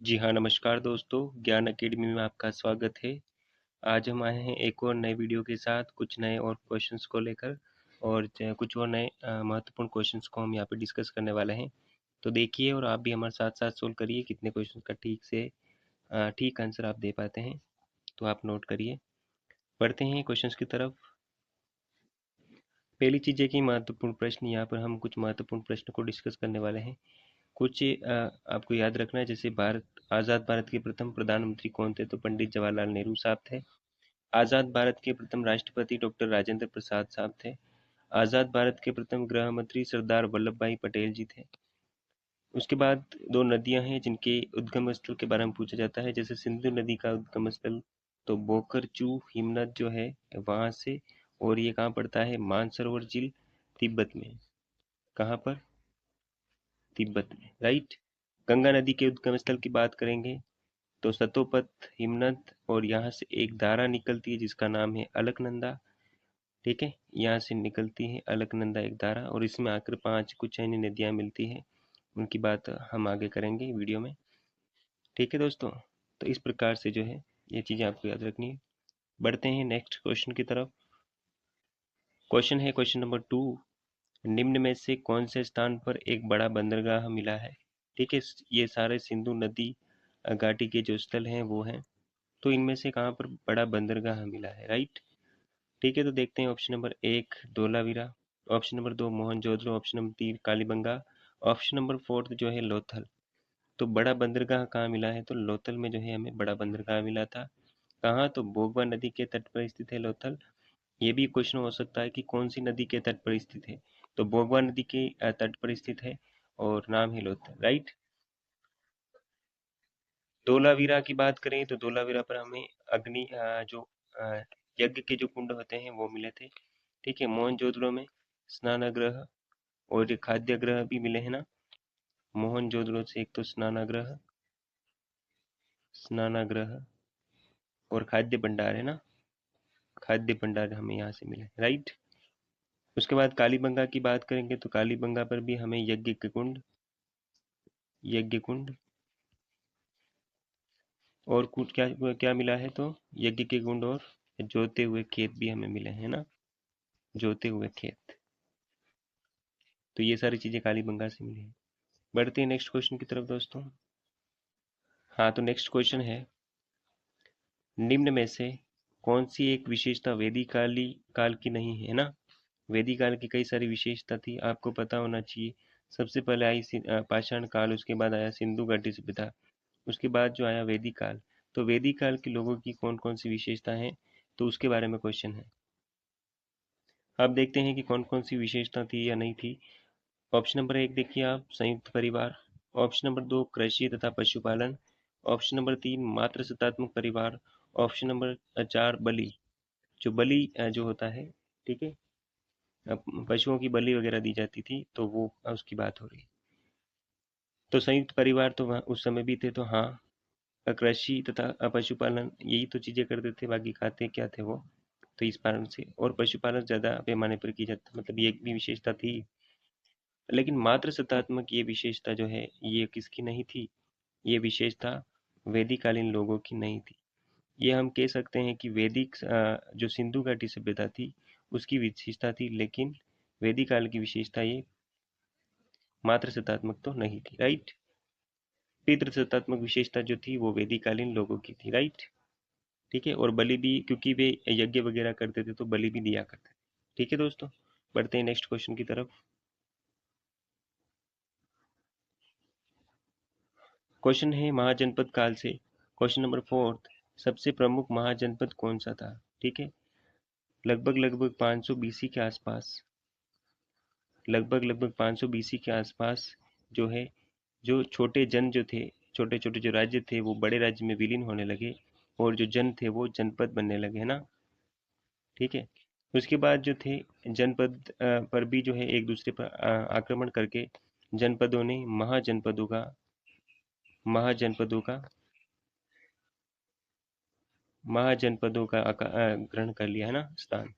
जी हाँ, नमस्कार दोस्तों, ज्ञान अकेडमी में आपका स्वागत है। आज हम आए हैं एक और नए वीडियो के साथ, कुछ नए और क्वेश्चंस को लेकर और कुछ और नए महत्वपूर्ण क्वेश्चंस को हम यहाँ पे डिस्कस करने वाले हैं। तो देखिए और आप भी हमारे साथ-साथ सोल्व करिए कितने क्वेश्चंस का ठीक आंसर आप दे पाते हैं। तो आप नोट करिए। बढ़ते हैं क्वेश्चंस की तरफ। पहली चीज़ है कि महत्वपूर्ण प्रश्न, यहाँ पर हम कुछ महत्वपूर्ण प्रश्न को डिस्कस करने वाले हैं। कुछ आपको याद रखना है, जैसे आज़ाद भारत के प्रथम प्रधानमंत्री कौन थे? तो पंडित जवाहरलाल नेहरू साहब थे। आज़ाद भारत के प्रथम राष्ट्रपति डॉक्टर राजेंद्र प्रसाद साहब थे। आज़ाद भारत के प्रथम गृह मंत्री सरदार वल्लभ भाई पटेल जी थे। उसके बाद दो नदियां हैं जिनके उद्गम स्थल के बारे में पूछा जाता है, जैसे सिंधु नदी का उद्गम स्थल तो बोकरचू हिमनद जो है वहां से, और ये कहाँ पड़ता है? मानसरोवर झील तिब्बत में। कहाँ पर? तिब्बत में, राइट। गंगा नदी के उद्गम स्थल की बात करेंगे तो सतोपत हिमनद, और यहाँ से एक धारा निकलती है जिसका नाम है अलकनंदा। ठीक है, यहाँ से निकलती है अलकनंदा एक धारा, और इसमें आकर 5 कुछ अन्य नदियाँ मिलती हैं, उनकी बात हम आगे करेंगे वीडियो में। ठीक है दोस्तों, तो इस प्रकार से जो है ये चीज़ें आपको याद रखनी है। बढ़ते हैं नेक्स्ट क्वेश्चन की तरफ। क्वेश्चन है क्वेश्चन नंबर 2। निम्न में से कौन से स्थान पर एक बड़ा बंदरगाह मिला है? ठीक है, ये सारे सिंधु नदी घाटी के जो स्थल हैं वो हैं, तो इनमें से कहाँ पर बड़ा बंदरगाह मिला है, राइट। ठीक है, तो देखते हैं। Option number 1 Dholavira, option number 2 Mohenjodaro, option number 3 Kalibangan, option number 4 जो है लोथल। तो बड़ा बंदरगाह कहाँ मिला है? तो लोथल में जो है हमें बड़ा बंदरगाह मिला था। कहाँ? तो बोगवा नदी के तट पर स्थित है लोथल। ये भी क्वेश्चन हो सकता है कि कौन सी नदी के तट पर स्थित है? तो बोगवा नदी के तट पर स्थित है और नाम है लोथल, राइट। धोलावीरा की बात करें तो धोलावीरा पर हमें जो अ, यज्ञ के जो कुंड होते हैं वो मिले थे। ठीक है, मोहनजोदड़ो में स्नानागृह और खाद्यागृह भी मिले हैं ना। मोहनजोदड़ो से एक तो स्नानागृह और खाद्य भंडार है ना। खाद्य भंडार हमें यहाँ से मिले, राइट। उसके बाद कालीबंगा की बात करेंगे तो कालीबंगा पर भी हमें यज्ञ कुंड और कुछ क्या क्या मिला है? तो यज्ञ के कुंड और जोते हुए खेत भी हमें मिले हैं ना। जोते हुए खेत, तो ये सारी चीजें कालीबंगा से मिली हैं। बढ़ते हैं नेक्स्ट क्वेश्चन की तरफ दोस्तों। हाँ, तो नेक्स्ट क्वेश्चन है, निम्न में से कौन सी एक विशेषता वैदिक काल की नहीं है ना। वैदिक काल की कई सारी विशेषता थी, आपको पता होना चाहिए। सबसे पहले आई पाषाण काल, उसके बाद आया सिंधु घाटी सभ्यता, उसके बाद जो आया वैदिक काल। तो वैदिक काल के लोगों की कौन कौन सी विशेषता है, तो उसके बारे में क्वेश्चन है। आप देखते हैं कि कौन कौन सी विशेषता थी या नहीं थी। ऑप्शन नंबर 1 देखिए आप, संयुक्त परिवार। ऑप्शन नंबर 2 कृषि तथा पशुपालन। ऑप्शन नंबर 3 मातृ सत्तात्मक परिवार। ऑप्शन नंबर 4 बलि, जो बलि जो होता है, ठीक है, पशुओं की बलि वगैरह दी जाती थी, तो वो उसकी बात हो रही है। तो संयुक्त परिवार तो वहाँ उस समय भी थे, तो हाँ। कृषि तथा पशुपालन यही तो चीजें करते थे, बाकी खाते क्या थे वो। तो इस कारण से, और पशुपालन ज्यादा पैमाने पर की जाती, मतलब ये एक भी विशेषता थी। लेकिन मातृ सत्तात्मक ये विशेषता जो है ये किसकी नहीं थी? ये विशेषता वैदिक कालीन लोगों की नहीं थी। ये हम कह सकते हैं कि जो सिंधु घाटी सभ्यता थी उसकी विशेषता थी, लेकिन वैदिक काल की विशेषता ये मातृ सत्तात्मक तो नहीं थी, राइट। पितृ सत्तात्मक विशेषता जो थी वो वैदिक कालीन लोगों की थी, राइट। ठीक है, और बलि भी, क्योंकि वे यज्ञ वगैरह करते थे तो बलि भी दिया करते थे। ठीक है दोस्तों, बढ़ते हैं नेक्स्ट क्वेश्चन की तरफ। क्वेश्चन है महाजनपद काल से। क्वेश्चन नंबर 4, सबसे प्रमुख महाजनपद कौन सा था? ठीक है, लगभग लगभग 500 बीसी के आसपास, लगभग लगभग 500 बीसी के आसपास जो है, जो छोटे जन जो थे, छोटे छोटे जो राज्य थे वो बड़े राज्य में विलीन होने लगे, और जो जन थे वो जनपद बनने लगे, है ना। ठीक है, उसके बाद जो थे जनपद पर भी जो है एक दूसरे पर आक्रमण करके जनपदों ने महाजनपदों का ग्रहण कर लिया, है ना, स्थान।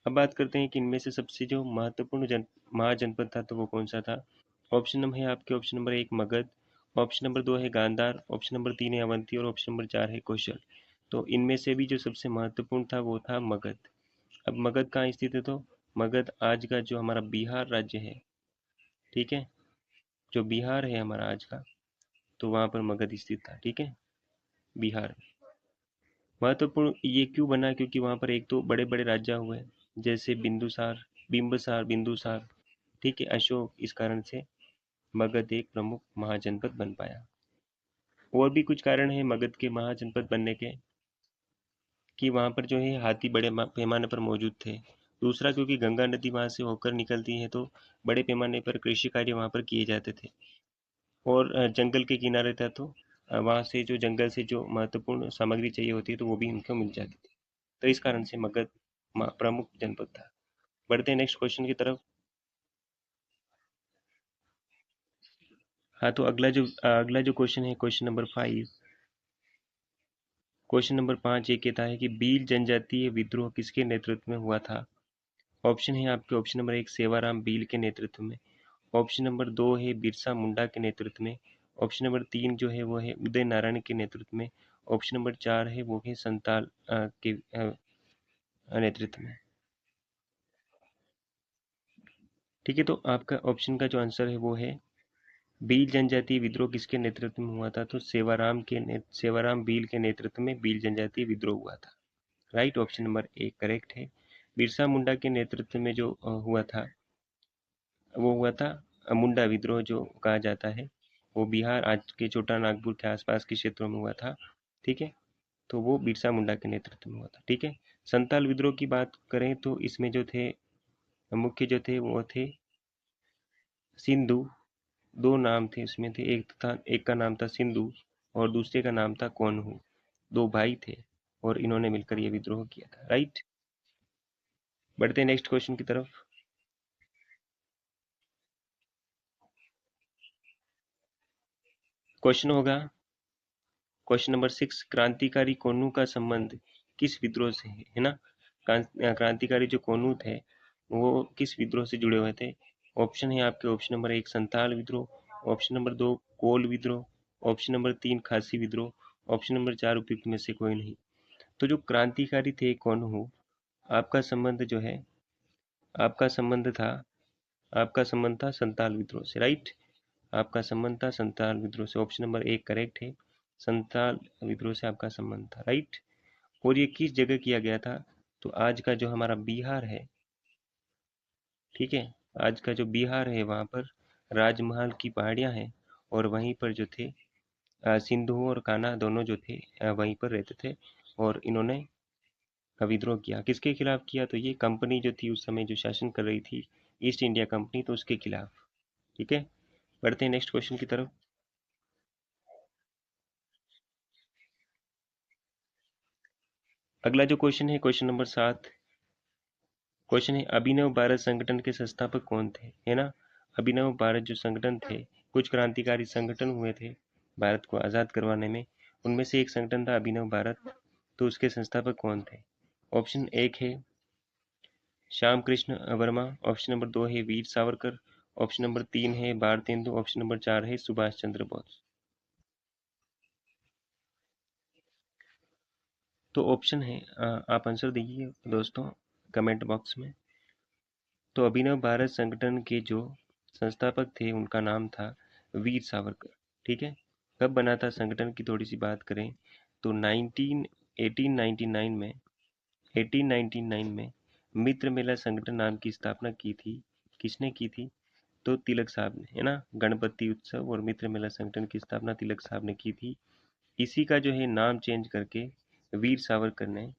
अब बात करते हैं कि इनमें से सबसे जो महत्वपूर्ण महाजनपद था तो वो कौन सा था। ऑप्शन नंबर है आपके, option number 1 Magadh, option number 2 है गांधार, ऑप्शन नंबर 3 है अवंती और ऑप्शन नंबर 4 है कौशल। तो इनमें से भी जो सबसे महत्वपूर्ण था वो था मगध। अब मगध कहाँ स्थित है? तो मगध आज का जो हमारा बिहार राज्य है, ठीक है, जो बिहार है हमारा आज का, तो वहाँ पर मगध स्थित था, ठीक है, बिहार। महत्वपूर्ण ये क्यों बना? क्योंकि वहाँ पर एक तो बड़े बड़े राजा हुए, जैसे बिंदुसार, बिंबसार, बिंदुसार, ठीक है, अशोक। इस कारण से मगध एक प्रमुख महाजनपद बन पाया। और भी कुछ कारण है मगध के महाजनपद बनने के, कि वहाँ पर जो है हाथी बड़े पैमाने पर मौजूद थे। दूसरा, क्योंकि गंगा नदी वहाँ से होकर निकलती है, तो बड़े पैमाने पर कृषि कार्य वहाँ पर किए जाते थे। और जंगल के किनारे था, तो वहाँ से जो जंगल से जो महत्वपूर्ण सामग्री चाहिए होती है तो वो भी उनको मिल जाती थी। तो इस कारण से मगध प्रमुख जनपद था। बढ़ते हैं नेक्स्ट क्वेश्चन की तरफ। हाँ, तो अगला जो क्वेश्चन है, क्वेश्चन नंबर 5। क्वेश्चन नंबर 5 ये कहता है कि भील जनजातीय विद्रोह किसके नेतृत्व में हुआ था? ऑप्शन है आपके, ऑप्शन नंबर 1 सेवाराम भील के नेतृत्व में, ऑप्शन नंबर 2 है बिरसा मुंडा के नेतृत्व में, ऑप्शन नंबर 3 जो है वो है उदय नारायण के नेतृत्व में, ऑप्शन नंबर 4 है वो है संताल के नेतृत्व में। ठीक है, तो आपका ऑप्शन का जो आंसर है वो है भील जनजातीय विद्रोह किसके नेतृत्व में हुआ था? तो सेवाराम भील के नेतृत्व में भील जनजातीय विद्रोह हुआ था। राइट, ऑप्शन नंबर 1 करेक्ट है। बिरसा मुंडा के नेतृत्व में जो हुआ था, वो हुआ था मुंडा विद्रोह जो कहा जाता है, वो बिहार आज के छोटा नागपुर के आसपास के क्षेत्रों में हुआ था, ठीक है। तो वो बिरसा मुंडा के नेतृत्व में हुआ था, ठीक है। संताल विद्रोह की बात करें तो इसमें जो थे मुख्य जो थे वो थे सिंधु। दो नाम थे उसमें, थे एक का नाम था सिंधु और दूसरे का नाम था कोनहू। दो भाई थे और इन्होंने मिलकर ये विद्रोह किया था। राइट, बढ़ते हैं नेक्स्ट क्वेश्चन की तरफ। क्वेश्चन होगा क्वेश्चन नंबर 6, क्रांतिकारी कोनू का संबंध किस विद्रोह से है ना? क्रांतिकारी जो कोनू थे वो किस विद्रोह से जुड़े हुए थे? ऑप्शन है आपके, ऑप्शन नंबर 1 संताल विद्रोह, ऑप्शन नंबर 2 कोल विद्रोह, ऑप्शन नंबर 3 खासी विद्रोह, ऑप्शन नंबर 4 उपयुक्त में से कोई नहीं। तो जो क्रांतिकारी थे कोनहू, आपका संबंध जो है, आपका संबंध था आपका संबंध था संताल विद्रोह से। राइट, आपका संबंध था संताल विद्रोह से। ऑप्शन नंबर 1 करेक्ट है, संताल विद्रोह से आपका संबंध था। राइट, और ये किस जगह किया गया था? तो आज का जो हमारा बिहार है, ठीक है, आज का जो बिहार है वहाँ पर राजमहल की पहाड़ियाँ हैं, और वहीं पर जो थे सिंधु और कान्हा दोनों जो थे वहीं पर रहते थे। और इन्होंने विद्रोह किया, किसके खिलाफ किया? तो ये कंपनी जो थी उस समय जो शासन कर रही थी, ईस्ट इंडिया कंपनी, तो उसके खिलाफ। ठीक है, बढ़ते हैं नेक्स्ट क्वेश्चन की तरफ। अगला जो क्वेश्चन है, क्वेश्चन नंबर 7। क्वेश्चन है अभिनव भारत संगठन के संस्थापक कौन थे, है ना? अभिनव भारत जो संगठन थे, कुछ क्रांतिकारी संगठन हुए थे भारत को आज़ाद करवाने में, उनमें से एक संगठन था अभिनव भारत। तो उसके संस्थापक कौन थे? ऑप्शन 1 है श्याम कृष्ण वर्मा, ऑप्शन नंबर 2 है वीर सावरकर, ऑप्शन नंबर 3 है भारतेंदु, ऑप्शन नंबर 4 है सुभाष चंद्र बोस। तो ऑप्शन है, आप आंसर दीजिए दोस्तों कमेंट बॉक्स में। तो अभिनव भारत संगठन के जो संस्थापक थे उनका नाम था वीर सावरकर, ठीक है। कब बना था संगठन की थोड़ी सी बात करें तो 1899 में मित्र मेला संगठन नाम की स्थापना की थी। किसने की थी? तो तिलक साहब ने, है ना। गणपति उत्सव और मित्र मेला संगठन की स्थापना तिलक साहब ने की थी। इसी का जो है नाम चेंज करके वीर सावरकर ने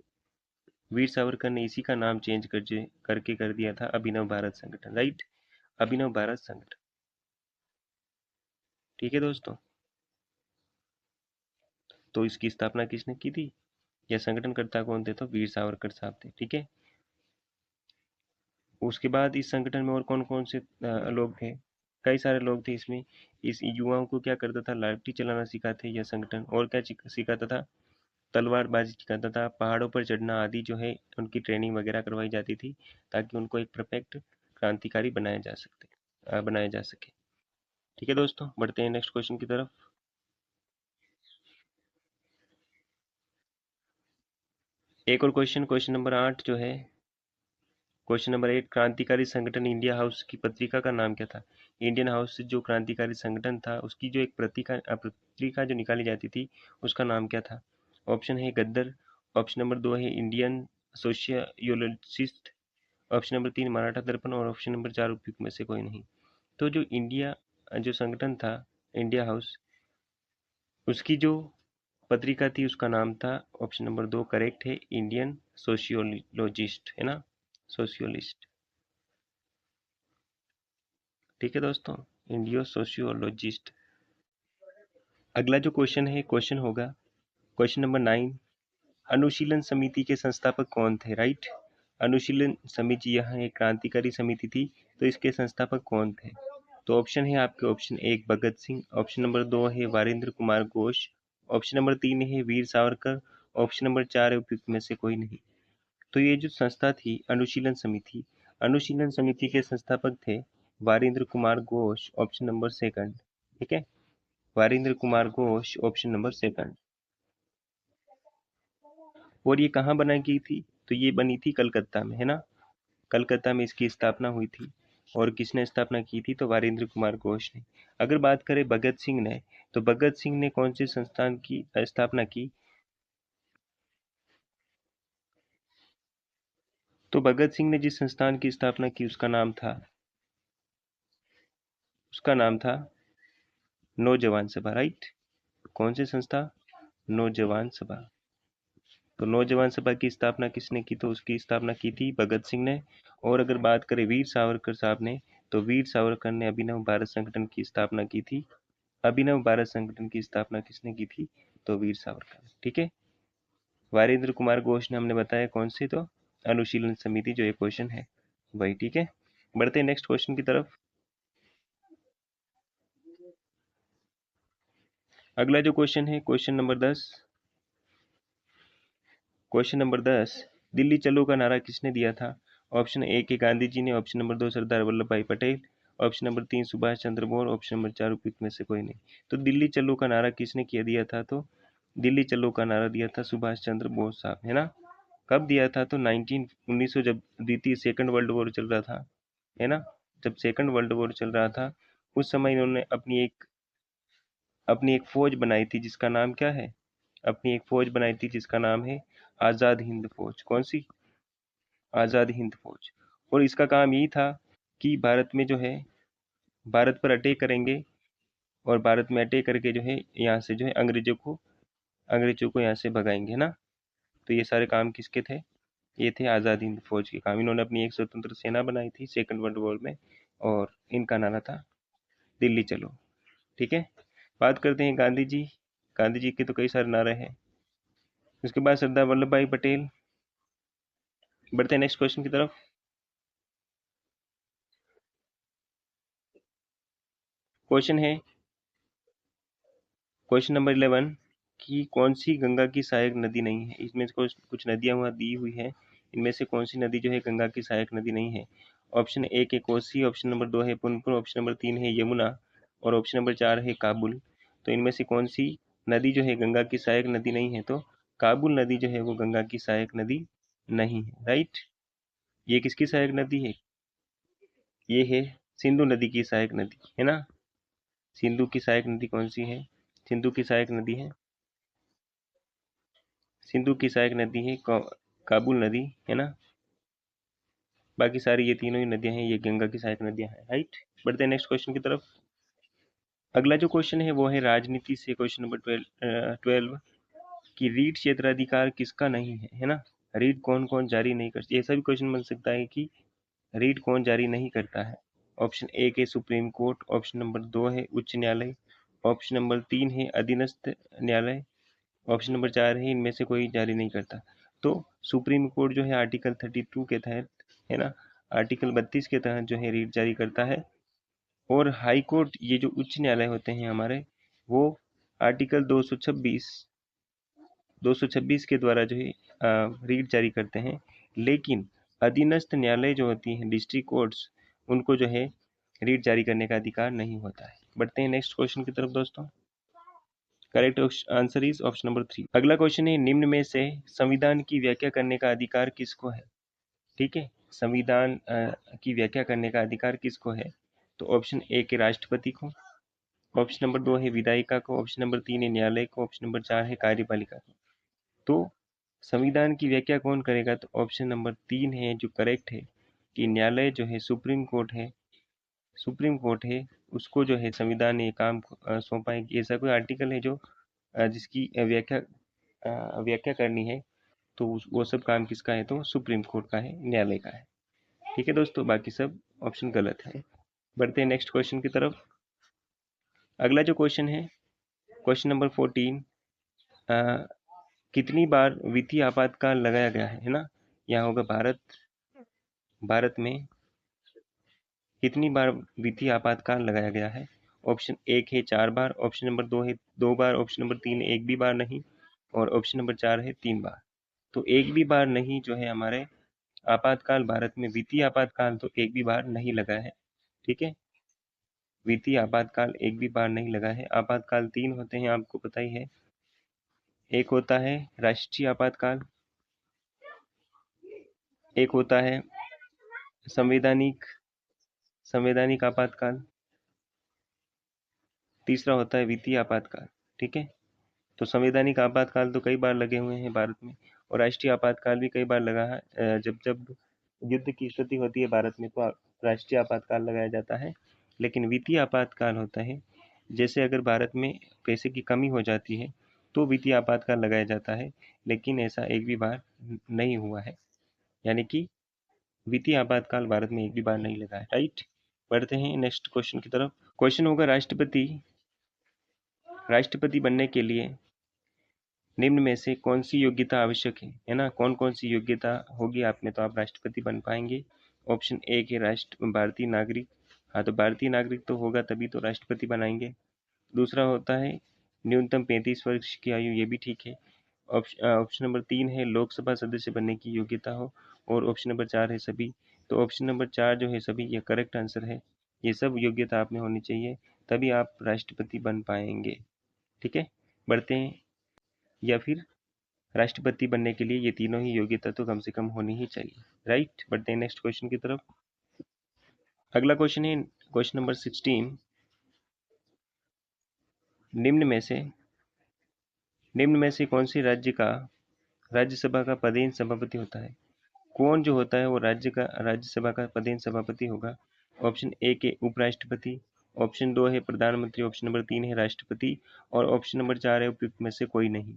वीर सावरकर ने इसी का नाम चेंज करके कर दिया था अभिनव भारत संगठन। राइट, अभिनव भारत संगठन। ठीक है दोस्तों, तो इसकी स्थापना किसने की थी? यह संगठनकर्ता कौन थे? तो वीर सावरकर साहब थे, ठीक है। उसके बाद इस संगठन में और कौन कौन से लोग थे? कई सारे लोग थे इसमें। इस युवाओं को क्या करता था? लाठी चलाना सिखाते यह संगठन। और क्या सिखाता था? तलवारबाजी सिखाता था, पहाड़ों पर चढ़ना आदि जो है उनकी ट्रेनिंग वगैरह करवाई जाती थी, ताकि उनको एक परफेक्ट क्रांतिकारी बनाया जा सके। ठीक है दोस्तों, बढ़ते हैं नेक्स्ट क्वेश्चन की तरफ। एक और क्वेश्चन, क्वेश्चन नंबर 8 जो है, क्वेश्चन नंबर 8, क्रांतिकारी संगठन इंडिया हाउस की पत्रिका का नाम क्या था? इंडियन हाउस जो क्रांतिकारी संगठन था उसकी जो एक पत्रिका जो निकाली जाती थी उसका नाम क्या था? ऑप्शन है गद्दर, ऑप्शन नंबर 2 है Indian sociologist, option number 3 Maratha दर्पण और ऑप्शन नंबर 4 उपयुक्त में से कोई नहीं। तो जो इंडिया जो संगठन था इंडिया हाउस, उसकी जो पत्रिका थी उसका नाम था, ऑप्शन नंबर 2 करेक्ट है, इंडियन सोशियोलॉजिस्ट, है ना, सोशियोलिस्ट। ठीक है दोस्तों, इंडियो सोशियोलॉजिस्ट। अगला जो क्वेश्चन है, क्वेश्चन होगा क्वेश्चन नंबर 9, अनुशीलन समिति के संस्थापक कौन थे? राइट, अनुशीलन समिति यहाँ एक क्रांतिकारी समिति थी, तो इसके संस्थापक कौन थे? तो ऑप्शन है आपके, option 1 Bhagat Singh, option number 2 है वारिंद्र कुमार घोष, ऑप्शन नंबर 3 है वीर सावरकर, ऑप्शन नंबर 4 है उपयुक्त में से कोई नहीं। तो ये जो संस्था थी अनुशीलन समिति के संस्थापक थे Varindra Kumar Ghosh, option number second. ठीक है, Varindra Kumar Ghosh, option number second. और ये कहाँ बनाई गई थी? तो ये बनी थी कलकत्ता में, है ना, कलकत्ता में इसकी स्थापना हुई थी। और किसने स्थापना की थी? तो वारिंद्र कुमार घोष ने। अगर बात करें भगत सिंह ने, तो भगत सिंह ने कौन से संस्थान की स्थापना की? तो भगत सिंह ने जिस संस्थान की स्थापना की उसका नाम था नौजवान सभा। राइट, कौन सी संस्था? नौजवान सभा। तो नौजवान सभा की स्थापना किसने की? तो उसकी स्थापना की थी भगत सिंह ने। और अगर बात करें वीर सावरकर साहब ने, तो वीर सावरकर ने अभिनव भारत संगठन की स्थापना की थी। अभिनव भारत संगठन की स्थापना किसने की थी? तो वीर सावरकर। ठीक है, वारिंद्र कुमार घोष ने हमने बताया कौन सी? तो अनुशीलन समिति, जो एक क्वेश्चन है वही। ठीक है, बढ़ते हैं नेक्स्ट क्वेश्चन की तरफ। अगला जो क्वेश्चन है, question number 10, question number 10, Delhi चलो का नारा किसने दिया था? ऑप्शन ए के गांधी जी ने, ऑप्शन नंबर 2 सरदार वल्लभ भाई Patel, option number 3 Subhash Chandra Bose, option number 4 उपयुक्त में से कोई नहीं। तो दिल्ली चलो का नारा किसने किया दिया था? तो दिल्ली चलो का नारा दिया था सुभाष चंद्र बोस साहब, है ना। कब दिया था? तो 1900, जब द्वितीय सेकंड वर्ल्ड वॉर चल रहा था, है ना, जब सेकंड वर्ल्ड वॉर चल रहा था उस समय इन्होंने अपनी एक फौज बनाई थी जिसका नाम क्या है? अपनी एक फौज बनाई थी जिसका नाम है आज़ाद हिंद फौज। कौन सी? आज़ाद हिंद फौज। और इसका काम यही था कि भारत में जो है, भारत पर अटैक करेंगे, और भारत में अटैक करके जो है यहाँ से जो है अंग्रेजों को यहाँ से भगाएंगे, है ना। तो ये सारे काम किसके थे? ये थे आज़ाद हिंद फौज के काम। इन्होंने अपनी एक स्वतंत्र सेना बनाई थी सेकंड वर्ल्ड वॉर में, और इनका नारा था दिल्ली चलो। ठीक है, बात करते हैं गांधी जी। गांधी जी के तो कई सारे नारे हैं। उसके बाद सरदार वल्लभ भाई पटेल। बढ़ते हैं नेक्स्ट क्वेश्चन की तरफ। क्वेश्चन है क्वेश्चन नंबर 11, कि कौन सी गंगा की सहायक नदी नहीं है? इसमें से कुछ कुछ नदियां वहाँ दी हुई है, इनमें से कौन सी नदी जो है गंगा की सहायक नदी नहीं है? ऑप्शन ए के कोसी, ऑप्शन नंबर 2 है पुनपुन, ऑप्शन नंबर 3 है यमुना, और ऑप्शन नंबर 4 है काबुल। तो इनमें से कौन सी नदी जो है गंगा की सहायक नदी नहीं है? तो काबुल नदी जो है वो गंगा की सहायक नदी नहीं है। राइट, ये किसकी सहायक नदी है? ये है सिंधु नदी की सहायक नदी, है ना। सिंधु की सहायक नदी कौन सी है? सिंधु की सहायक नदी है, सिंधु की सहायक नदी है काबुल नदी, है ना। बाकी सारी ये तीनों ही नदियां हैं, ये गंगा की सहायक नदियां हैं। राइट, बढ़ते हैं नेक्स्ट क्वेश्चन की तरफ। अगला जो क्वेश्चन है वो है राजनीति से, क्वेश्चन नंबर 12, कि रीट क्षेत्राधिकार किसका नहीं है ना। रीट कौन कौन जारी नहीं कर, ऐसा भी क्वेश्चन बन सकता है कि रीट कौन जारी नहीं करता है? ऑप्शन ए के सुप्रीम कोर्ट, ऑप्शन नंबर 2 है उच्च न्यायालय, ऑप्शन नंबर 3 है अधीनस्थ न्यायालय, ऑप्शन नंबर 4 है इनमें से कोई जारी नहीं करता। तो सुप्रीम कोर्ट जो है आर्टिकल 32 के तहत, है ना, आर्टिकल 32 के तहत जो है रीट जारी करता है। और हाई कोर्ट, ये जो उच्च न्यायालय होते हैं हमारे, वो आर्टिकल 226 के द्वारा जो है रीट जारी करते हैं। लेकिन अधीनस्थ न्यायालय जो होती हैं डिस्ट्रिक्ट कोर्ट्स, उनको जो है रीट जारी करने का अधिकार नहीं होता है। बढ़ते हैं नेक्स्ट क्वेश्चन की तरफ दोस्तों। Correct answer is option number 3। अगला क्वेश्चन है, निम्न में से संविधान की व्याख्या करने का अधिकार किसको है? ठीक है, संविधान की व्याख्या करने का अधिकार किसको है? तो ऑप्शन ए के राष्ट्रपति को, ऑप्शन नंबर 2 है विधायिका को, ऑप्शन नंबर 3 है न्यायालय को, ऑप्शन नंबर 4 है कार्यपालिका को। तो संविधान की व्याख्या कौन करेगा? तो ऑप्शन नंबर 3 है जो करेक्ट है, कि न्यायालय जो है सुप्रीम कोर्ट है, सुप्रीम कोर्ट है, उसको जो है संविधान ने काम सौंपा है। ऐसा कोई आर्टिकल है जो जिसकी व्याख्या करनी है, तो वो सब काम किसका है? तो सुप्रीम कोर्ट का है, न्यायालय का है। ठीक है दोस्तों, बाकी सब ऑप्शन गलत है। बढ़ते हैं नेक्स्ट क्वेश्चन की तरफ। अगला जो क्वेश्चन है, क्वेश्चन नंबर 14, कितनी बार वित्तीय आपातकाल लगाया गया है ना? यहाँ होगा भारत में कितनी बार वित्तीय आपातकाल लगाया गया है? ऑप्शन 1 है 4 बार, ऑप्शन नंबर 2 है 2 बार, ऑप्शन नंबर 3 है 1 भी बार नहीं, और ऑप्शन नंबर 4 है 3 बार। तो एक भी बार नहीं जो है हमारे आपातकाल, भारत में वित्तीय आपातकाल तो एक भी बार नहीं लगा है। ठीक है, वित्तीय आपातकाल एक भी बार नहीं लगा है। आपातकाल 3 होते हैं, आपको पता ही है। एक होता है राष्ट्रीय आपातकाल, एक होता है संवैधानिक संवैधानिक आपातकाल, तीसरा होता है वित्तीय आपातकाल। ठीक है, तो संवैधानिक आपातकाल तो कई बार लगे हुए हैं भारत में, और राष्ट्रीय आपातकाल भी कई बार लगा है। जब जब युद्ध की स्थिति होती है भारत में, तो राष्ट्रीय आपातकाल लगाया जाता है। लेकिन वित्तीय आपातकाल होता है, जैसे अगर भारत में पैसे की कमी हो जाती है तो वित्तीय आपातकाल लगाया जाता है, लेकिन ऐसा एक भी बार नहीं हुआ है। यानी कि वित्तीय आपातकाल भारत में एक भी बार नहीं लगा है। राइट, बढ़ते हैं नेक्स्ट क्वेश्चन की तरफ। क्वेश्चन होगा, राष्ट्रपति बनने के लिए निम्न में से कौन सी योग्यता आवश्यक है ना? कौन कौन सी योग्यता होगी आप में तो आप राष्ट्रपति बन पाएंगे। ऑप्शन ए के भारतीय नागरिक, हाँ तो भारतीय नागरिक तो होगा तभी तो राष्ट्रपति बनाएंगे। दूसरा होता है न्यूनतम 35 वर्ष की आयु, ये भी ठीक है। ऑप्शन नंबर 3 है लोकसभा सदस्य बनने की योग्यता हो, और ऑप्शन नंबर 4 है सभी। तो ऑप्शन नंबर 4 जो है सभी, ये करेक्ट आंसर है। ये सब योग्यता आप में होनी चाहिए, तभी आप राष्ट्रपति बन पाएंगे। ठीक है, बढ़ते हैं। या फिर राष्ट्रपति बनने के लिए ये तीनों ही योग्यता तो कम से कम होनी ही चाहिए। राइट, बढ़ते हैं नेक्स्ट क्वेश्चन की तरफ। अगला क्वेश्चन है क्वेश्चन नंबर 16, निम्न में से कौन सी राज्यसभा का पदेन सभापति होता है? कौन जो होता है वो राज्यसभा का पदेन सभापति होगा? ऑप्शन ए के उपराष्ट्रपति, ऑप्शन 2 है प्रधानमंत्री, ऑप्शन नंबर 3 है राष्ट्रपति, और ऑप्शन नंबर 4 है उपयुक्त में से कोई नहीं।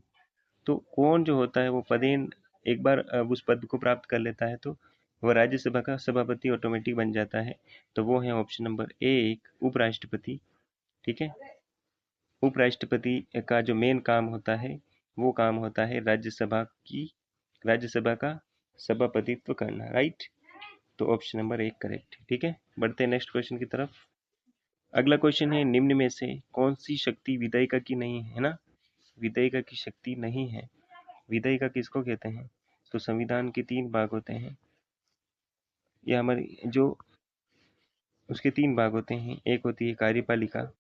तो कौन जो होता है वो पदेन एक बार उस पद को प्राप्त कर लेता है तो वह राज्यसभा का सभापति ऑटोमेटिक बन जाता है। तो वो है ऑप्शन नंबर ए, एक उपराष्ट्रपति। ठीक है, उपराष्ट्रपति का जो मेन काम होता है वो काम होता है राज्यसभा का सभापतित्व करना। राइट, तो ऑप्शन नंबर 1 करेक्ट। ठीक है, बढ़ते हैं नेक्स्ट क्वेश्चन की तरफ। अगला क्वेश्चन है, निम्न में से कौन सी शक्ति विधायिका की नहीं है ना? विधायिका की शक्ति नहीं है। विधायिका किसको कहते हैं? तो संविधान के 3 भाग होते हैं, या हमारी जो उसके 3 भाग होते हैं। एक होती है कार्यपालिका,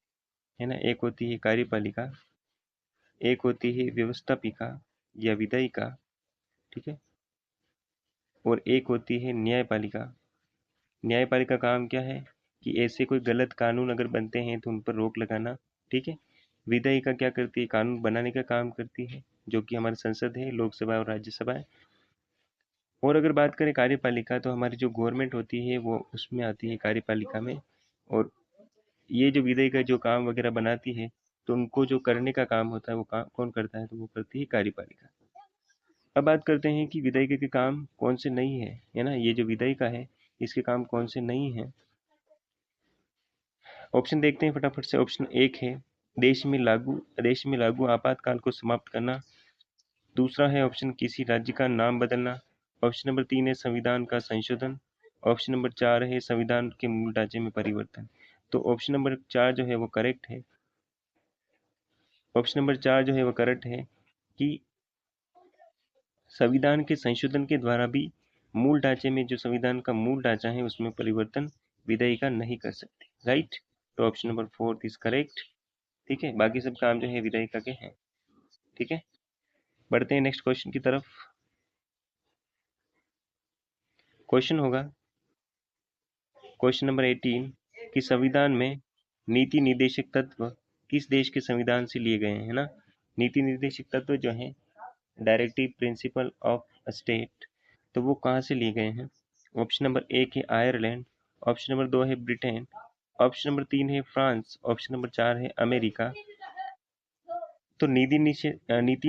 है ना, एक होती है कार्यपालिका, एक होती है व्यवस्थापिका या विधायिका, ठीक है, और एक होती है न्यायपालिका। न्यायपालिका का काम क्या है? कि ऐसे कोई गलत कानून अगर बनते हैं तो उन पर रोक लगाना। ठीक है, विधायिका क्या करती है? कानून बनाने का काम करती है, जो कि हमारी संसद है, लोकसभा और राज्यसभा है। और अगर बात करें कार्यपालिका, तो हमारी जो गवर्नमेंट होती है वो उसमें आती है कार्यपालिका में। और ये जो विधायिका जो काम वगैरह बनाती है, तो उनको जो करने का काम होता है वो काम कौन करता है? तो वो करती है कार्यपालिका। अब बात करते हैं कि विधायिका के काम कौन से नहीं है ना? ये जो विधायिका है इसके काम कौन से नहीं है? ऑप्शन देखते हैं फटाफट से। ऑप्शन 1 है देश में लागू आपातकाल को समाप्त करना। दूसरा है ऑप्शन किसी राज्य का नाम बदलना। ऑप्शन नंबर 3 है संविधान का संशोधन। ऑप्शन नंबर 4 है संविधान के मूल ढांचे में परिवर्तन। तो ऑप्शन नंबर 4 जो है वो करेक्ट है। ऑप्शन नंबर 4 जो है वो करेक्ट है, कि संविधान के संशोधन के द्वारा भी मूल ढांचे में, जो संविधान का मूल ढांचा है उसमें परिवर्तन विधायिका नहीं कर सकती। राइट, तो ऑप्शन नंबर 4 इज करेक्ट। ठीक है, बाकी सब काम जो है विधायिका के हैं। ठीक है, बढ़ते हैं नेक्स्ट क्वेश्चन की तरफ। क्वेश्चन होगा क्वेश्चन नंबर 18 कि संविधान में नीति निर्देशक तत्व किस देश के संविधान से लिए गए हैं, है ना। नीति निर्देशक तत्व जो है डायरेक्टिव प्रिंसिपल ऑफ स्टेट, तो वो कहाँ से लिए गए हैं। ऑप्शन नंबर 1 है आयरलैंड, ऑप्शन नंबर 2 है ब्रिटेन, ऑप्शन नंबर 3 है फ्रांस, ऑप्शन नंबर 4 है अमेरिका। तो नीति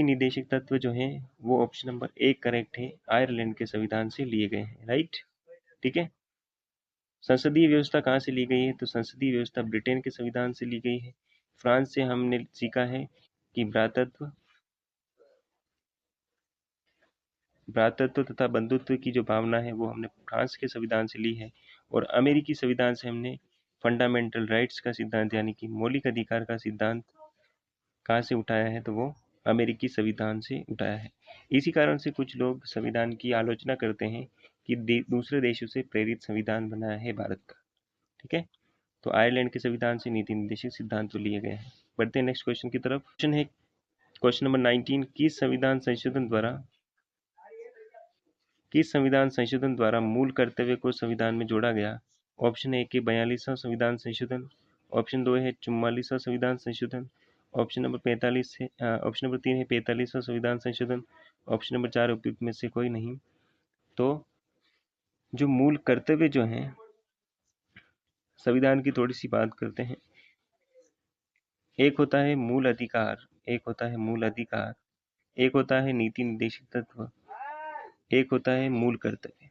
निर्देशक तत्व जो है वो ऑप्शन नंबर 1 करेक्ट है, आयरलैंड के संविधान से लिए गए हैं, राइट। ठीक है, संसदीय व्यवस्था कहाँ से ली गई है, तो संसदीय व्यवस्था ब्रिटेन के संविधान से ली गई है। फ्रांस से हमने सीखा है कि भ्रातृत्व तथा बंधुत्व की जो भावना है वो हमने फ्रांस के संविधान से ली है। और अमेरिकी संविधान से हमने फंडामेंटल राइट्स का सिद्धांत यानी कि मौलिक अधिकार का सिद्धांत कहाँ से उठाया है, तो वो अमेरिकी संविधान से उठाया है। इसी कारण से कुछ लोग संविधान की आलोचना करते हैं कि दूसरे देशों से प्रेरित संविधान बनाया है भारत का। ठीक है, तो आयरलैंड के संविधान से नीति निर्देशक सिद्धांत तो लिए गए हैं। बढ़ते हैं नेक्स्ट क्वेश्चन की तरफ। क्वेश्चन है क्वेश्चन नंबर 19 किस संविधान संशोधन द्वारा मूल कर्तव्य को संविधान में जोड़ा गया। ऑप्शन ए के 42वां संविधान संशोधन, ऑप्शन 2 है 44वां संविधान संशोधन, ऑप्शन नंबर 45 है ऑप्शन नंबर 3 है 45वां संविधान संशोधन, ऑप्शन नंबर 4 उपयुक्त में से कोई नहीं। तो जो मूल कर्तव्य जो है संविधान की थोड़ी सी बात करते हैं। एक होता है मूल अधिकार, एक होता है मूल अधिकार, एक होता है नीति निर्देशक तत्व, एक होता है मूल कर्तव्य।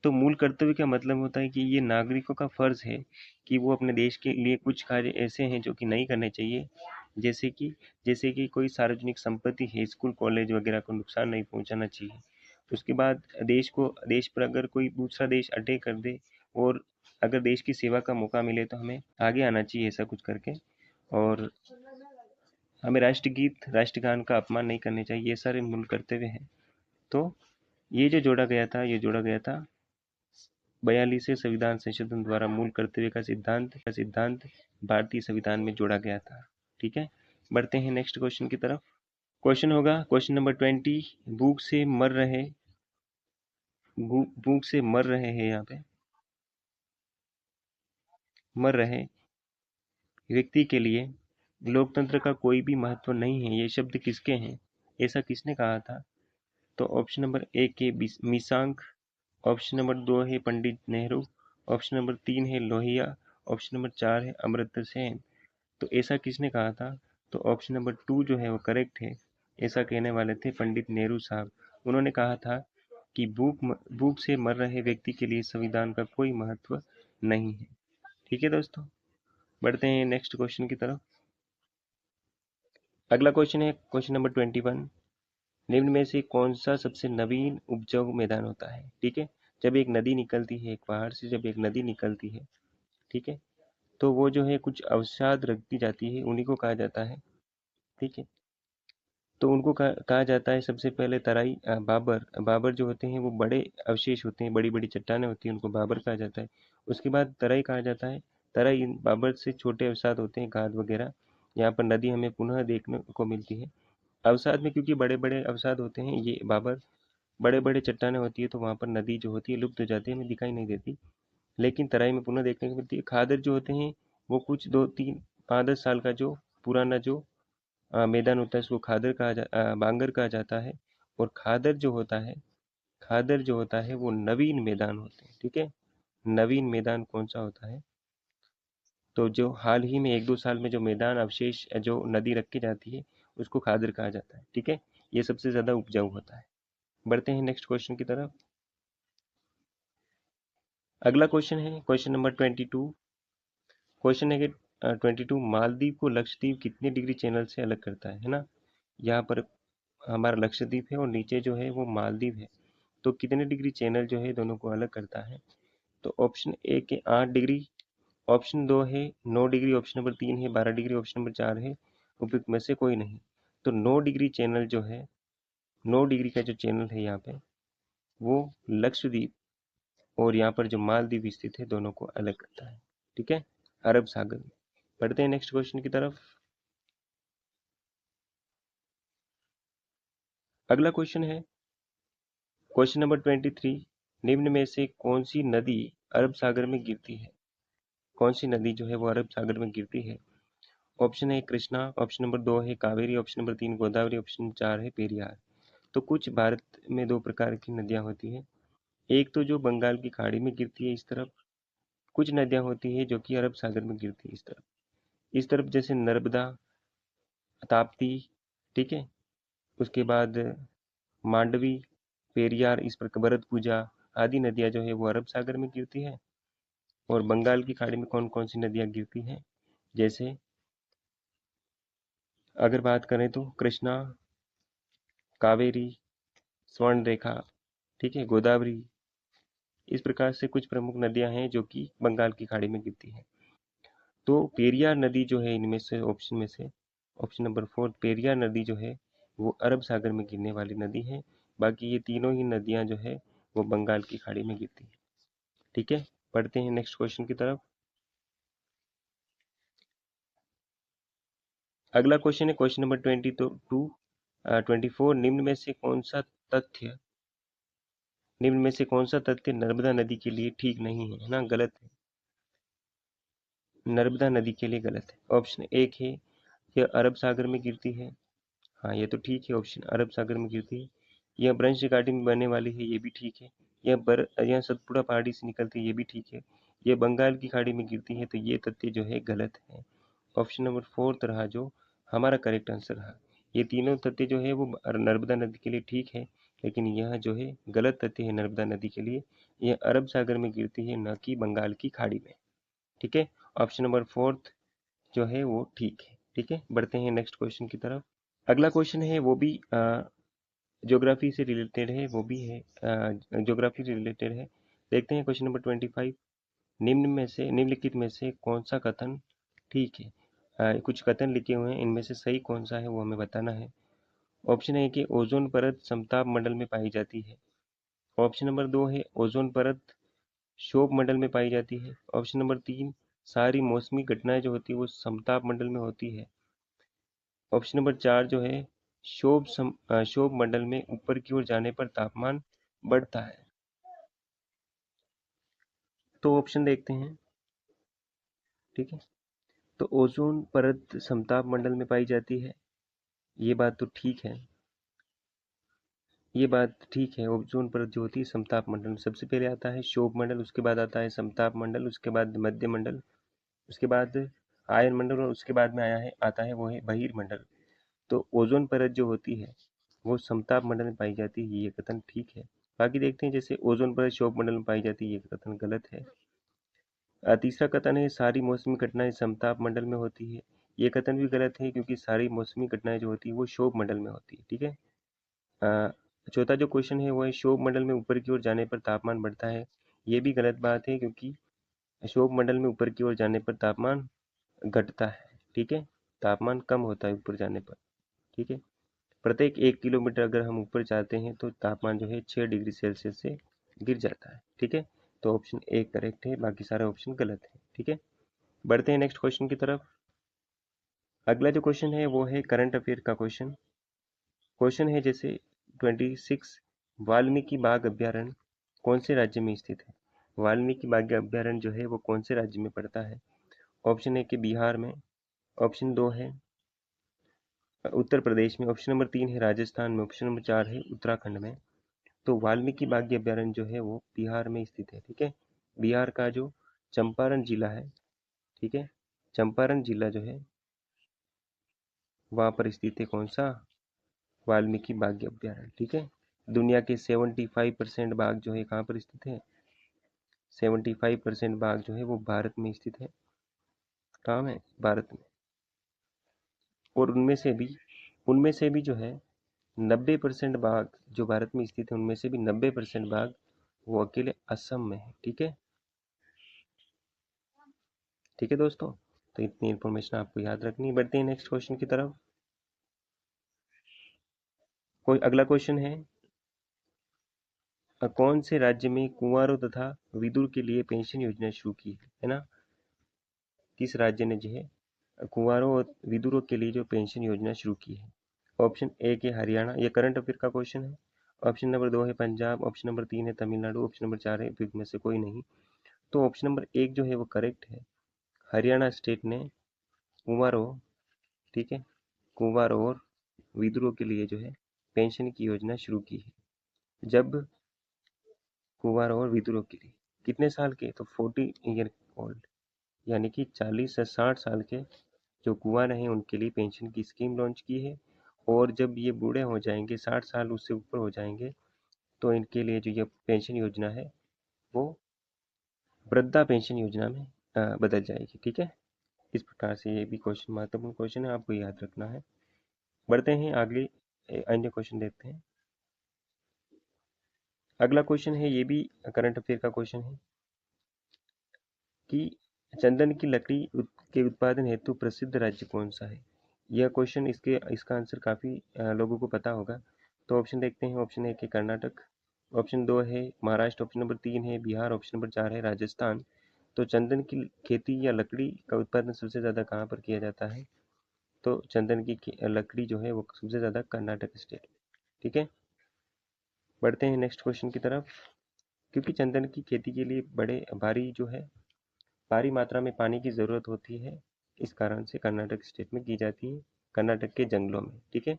तो मूल कर्तव्य का मतलब होता है कि ये नागरिकों का फर्ज है कि वो अपने देश के लिए कुछ कार्य ऐसे हैं जो कि नहीं करने चाहिए, जैसे कि कोई सार्वजनिक संपत्ति है, स्कूल कॉलेज वगैरह को नुकसान नहीं पहुंचाना चाहिए। उसके बाद देश पर अगर कोई दूसरा देश अटैक कर दे और अगर देश की सेवा का मौका मिले तो हमें आगे आना चाहिए ऐसा कुछ करके। और हमें राष्ट्रगीत राष्ट्रगान का अपमान नहीं करने चाहिए, ये सारे मूल कर्तव्य हैं। तो ये जो जोड़ा गया था 42वें संविधान संशोधन द्वारा मूल कर्तव्य का सिद्धांत भारतीय संविधान में जोड़ा गया था। ठीक है, बढ़ते हैं नेक्स्ट क्वेश्चन की तरफ। क्वेश्चन होगा क्वेश्चन नंबर 20 भूख से मर रहे हैं यहाँ पे मर रहे व्यक्ति के लिए लोकतंत्र का कोई भी महत्व नहीं है, ये शब्द किसके हैं, ऐसा किसने कहा था। तो ऑप्शन नंबर 1 के मिसांग, ऑप्शन नंबर 2 है पंडित नेहरू, ऑप्शन नंबर 3 है लोहिया, ऑप्शन नंबर 4 है अमर्त्य सेन। तो ऐसा किसने कहा था, तो ऑप्शन नंबर 2 जो है वो करेक्ट है। ऐसा कहने वाले थे पंडित नेहरू साहब। उन्होंने कहा था कि भूख से मर रहे व्यक्ति के लिए संविधान का कोई महत्व नहीं है। ठीक है दोस्तों, बढ़ते हैं नेक्स्ट क्वेश्चन की तरफ। अगला क्वेश्चन है क्वेश्चन नंबर 21 निम्न में से कौन सा सबसे नवीन उपजाऊ मैदान होता है। ठीक है, जब एक नदी निकलती है, एक पहाड़ से जब एक नदी निकलती है, ठीक है, तो वो जो है कुछ अवसाद रखती जाती है, उन्हीं को कहा जाता है। ठीक है, तो उनको कहा जाता है सबसे पहले तराई बाबर। बाबर जो होते हैं वो बड़े अवशेष होते हैं, बड़ी बड़ी चट्टानें होती हैं, उनको बाबर कहा जाता है। उसके बाद तराई कहा जाता है। तराई इन बाबर से छोटे अवसाद होते हैं, गाद वगैरह। यहाँ पर नदी हमें पुनः देखने को मिलती है। अवसाद में क्योंकि बड़े बड़े अवसाद होते हैं, ये बाबर बड़े बड़े चट्टानें होती है, तो वहाँ पर नदी जो होती है लुप्त हो जाती है, हमें दिखाई नहीं देती। लेकिन तराई में पुनः देखने को मिलती है। खादर जो होते हैं वो कुछ 2 3 5 10 साल का जो पुराना जो मैदान होता है उसको बांगर कहा जाता है। और खादर जो होता है वो नवीन मैदान होते हैं। ठीक है, नवीन मैदान कौन सा होता है, तो जो हाल ही में 1 2 साल में जो मैदान अवशेष जो नदी रख के जाती है उसको खादर कहा जाता है। ठीक है, ये सबसे ज्यादा उपजाऊ होता है। बढ़ते हैं नेक्स्ट क्वेश्चन की तरफ। अगला क्वेश्चन है क्वेश्चन नंबर 22। क्वेश्चन है कि 22 मालदीव को लक्षद्वीप कितने डिग्री चैनल से अलग करता है ना। यहाँ पर हमारा लक्षद्वीप है और नीचे जो है वो मालदीव है, तो कितने डिग्री चैनल जो है दोनों को अलग करता है। तो ऑप्शन ए के 8 डिग्री, ऑप्शन 2 है 9 डिग्री, ऑप्शन नंबर 3 है 12 डिग्री, ऑप्शन नंबर 4 है उपयुक्त में से कोई नहीं। तो 9 डिग्री चैनल जो है, 9 डिग्री का जो चैनल है यहाँ पे वो लक्षद्वीप और यहाँ पर जो मालदीव स्थित है दोनों को अलग करता है। ठीक है, अरब सागर में। बढ़ते हैं नेक्स्ट क्वेश्चन की तरफ। अगला क्वेश्चन है क्वेश्चन नंबर 23। निम्न में से कौन सी नदी अरब सागर में गिरती है? कौन सी नदी जो है वो अरब सागर में गिरती है? ऑप्शन है कृष्णा, ऑप्शन नंबर 2 है Kaveri, option number 3 Godavari, option number 4 है पेरियार। तो कुछ भारत में दो प्रकार की नदियां होती है। एक तो जो बंगाल की खाड़ी में गिरती है इस तरफ, कुछ नदियां होती है जो कि अरब सागर में गिरती है इस तरफ। इस तरफ जैसे नर्मदा, ताप्ती, ठीक है, उसके बाद मांडवी, पेरियार, इस प्रकार भरतपुजा आदि नदियां जो है वो अरब सागर में गिरती है। और बंगाल की खाड़ी में कौन कौन सी नदियां गिरती हैं, जैसे अगर बात करें तो कृष्णा, कावेरी, स्वर्ण रेखा, ठीक है, गोदावरी, इस प्रकार से कुछ प्रमुख नदियां हैं जो कि बंगाल की खाड़ी में गिरती हैं। तो पेरियार नदी जो है इनमें से ऑप्शन में से ऑप्शन नंबर 4 पेरियार नदी जो है वो अरब सागर में गिरने वाली नदी है। बाकी ये तीनों ही नदियां जो है वो बंगाल की खाड़ी में गिरती है। ठीक है, पढ़ते हैं नेक्स्ट क्वेश्चन की तरफ। अगला क्वेश्चन है क्वेश्चन नंबर 24। निम्न में से कौन सा तथ्य नर्मदा नदी के लिए ठीक नहीं है ना, गलत है। नर्मदा नदी के लिए गलत है। ऑप्शन एक है यह अरब सागर में गिरती है। हाँ, ये तो ठीक है, ऑप्शन अरब सागर में गिरती है। यह ब्रह्मश घाटी में बहने वाली है, ये भी ठीक है। यह सतपुड़ा पहाड़ी से निकलती है, ये भी ठीक है। यह बंगाल की खाड़ी में गिरती है, तो ये तथ्य जो है गलत है। ऑप्शन नंबर 4 रहा जो हमारा करेक्ट आंसर रहा। ये तीनों तथ्य जो है वो नर्मदा नदी के लिए ठीक है, लेकिन यह जो है गलत तथ्य है नर्मदा नदी के लिए। यह अरब सागर में गिरती है, न कि बंगाल की खाड़ी में। ठीक है, ऑप्शन नंबर 4 जो है वो ठीक है। ठीक है, बढ़ते हैं नेक्स्ट क्वेश्चन की तरफ। अगला क्वेश्चन है वो भी ज्योग्राफी से रिलेटेड है, वो भी है ज्योग्राफी से रिलेटेड है। देखते हैं क्वेश्चन नंबर 25। निम्नलिखित में से कौन सा कथन ठीक है? कुछ कथन लिखे हुए हैं, इनमें से सही कौन सा है वो हमें बताना है। ऑप्शन है कि ओजोन परत समताप मंडल में पाई जाती है। ऑप्शन नंबर 2 है ओजोन परत क्षोभ मंडल में पाई जाती है। ऑप्शन नंबर 3 सारी मौसमी घटनाएं जो होती है वो समताप मंडल में होती है। ऑप्शन नंबर 4 जो है क्षोभ मंडल में ऊपर की ओर जाने पर तापमान बढ़ता है। तो ऑप्शन देखते हैं। ठीक है, तो ओजोन परत समताप मंडल में पाई जाती है, ये बात तो ठीक है। ये बात ठीक है, ओजोन परत जो होती है समताप मंडल में सबसे पहले आता है क्षोभ मंडल, उसके बाद आता है समताप मंडल, उसके बाद मध्य मंडल, उसके बाद आयन मंडल, और उसके बाद में आता है वो है बहिर्मंडल। तो ओजोन परत जो होती है वो समताप मंडल में पाई जाती है, ये कथन ठीक है। बाकी देखते हैं, जैसे ओजोन परत क्षोभ मंडल में पाई जाती है, ये कथन गलत है। तीसरा कथन है सारी मौसमी घटनाएं समताप मंडल में होती है, ये कथन भी गलत है, क्योंकि सारी मौसमी घटनाएं जो होती है वो क्षोभ मंडल में होती है। ठीक है, अ, चौथा जो क्वेश्चन है वो है क्षोभ मंडल में ऊपर की ओर जाने पर तापमान बढ़ता है, ये भी गलत बात है, क्योंकि क्षोभ मंडल में ऊपर की ओर जाने पर तापमान घटता है। ठीक है, तापमान कम होता है ऊपर जाने पर। ठीक है, प्रत्येक 1 किलोमीटर अगर हम ऊपर जाते हैं तो तापमान जो है 6 डिग्री सेल्सियस से गिर जाता है। ठीक है, तो ऑप्शन ए करेक्ट है, बाकी सारे ऑप्शन गलत है। ठीक है, बढ़ते हैं नेक्स्ट क्वेश्चन की तरफ। अगला जो क्वेश्चन है वो है करंट अफेयर का क्वेश्चन। क्वेश्चन है जैसे 26, वाल्मीकि बाघ अभ्यारण्य कौन से राज्य में स्थित है? वाल्मीकि बाघ अभ्यारण्य जो है वो कौन से राज्य में पड़ता है? ऑप्शन है कि बिहार में, ऑप्शन 2 है उत्तर प्रदेश में, ऑप्शन नंबर 3 है राजस्थान में, ऑप्शन नंबर 4 है उत्तराखंड में। तो वाल्मीकि बाघ अभ्यारण्य जो है वो बिहार में स्थित है। ठीक है, बिहार का जो चंपारण जिला है, ठीक है, चंपारण जिला जो है वहां पर स्थित है कौन सा? वाल्मीकि बाघ अभ्यारण्य। ठीक है, दुनिया के 75% बाघ जो है कहाँ पर स्थित है? 75% बाघ जो है वो भारत में स्थित है। कहाँ में? भारत में। और उनमें से भी जो है 90% बाघ जो भारत में स्थित है, उनमें से भी 90% बाघ वो अकेले असम में है। ठीक है, ठीक है दोस्तों, तो इतनी इन्फॉर्मेशन आपको याद रखनी है। बढ़ते हैं नेक्स्ट क्वेश्चन की तरफ। कोई अगला क्वेश्चन है, कौन से राज्य में कुंवारों तथा विधुर के लिए पेंशन योजना शुरू की है ना? किस राज्य ने जो है कुंवारों और विधुरों के लिए जो पेंशन योजना शुरू की है? ऑप्शन ए के हरियाणा, ये करंट अफेयर का क्वेश्चन है। ऑप्शन नंबर 2 है पंजाब, ऑप्शन नंबर 3 है तमिलनाडु, ऑप्शन नंबर 4 है उपयुक्त में से कोई नहीं। तो ऑप्शन नंबर 1 जो है वो करेक्ट है। हरियाणा स्टेट ने कुंवारों, ठीक है, कुंवारों और विधुरों के लिए जो है पेंशन की योजना शुरू की है। जब कुंवारों और विधुरों के लिए कितने साल के? तो 40 ईयर ओल्ड, यानी कि 40 से 60 साल के जो कुंवारे हैं उनके लिए पेंशन की स्कीम लॉन्च की है। और जब ये बूढ़े हो जाएंगे, 60 साल उससे ऊपर हो जाएंगे, तो इनके लिए जो ये पेंशन योजना है वो वृद्धा पेंशन योजना में बदल जाएगी। ठीक है, इस प्रकार से ये भी क्वेश्चन महत्वपूर्ण क्वेश्चन है, आपको याद रखना है। बढ़ते हैं अगले अन्य क्वेश्चन देखते हैं। अगला क्वेश्चन है, ये भी करंट अफेयर का क्वेश्चन है कि चंदन की लकड़ी के उत्पादन हेतु प्रसिद्ध राज्य कौन सा है? यह क्वेश्चन इसका आंसर काफी लोगों को पता होगा। तो ऑप्शन देखते हैं। ऑप्शन एक है कर्नाटक, ऑप्शन 2 है महाराष्ट्र, ऑप्शन नंबर 3 है बिहार, ऑप्शन नंबर 4 है राजस्थान। तो चंदन की खेती या लकड़ी का उत्पादन सबसे ज्यादा कहाँ पर किया जाता है? तो चंदन की लकड़ी जो है वो सबसे ज्यादा कर्नाटक स्टेट में। ठीक है, बढ़ते हैं नेक्स्ट क्वेश्चन की तरफ। क्योंकि चंदन की खेती के लिए बड़े भारी मात्रा में पानी की जरूरत होती है, इस कारण से कर्नाटक स्टेट में की जाती है, कर्नाटक के जंगलों में। ठीक है,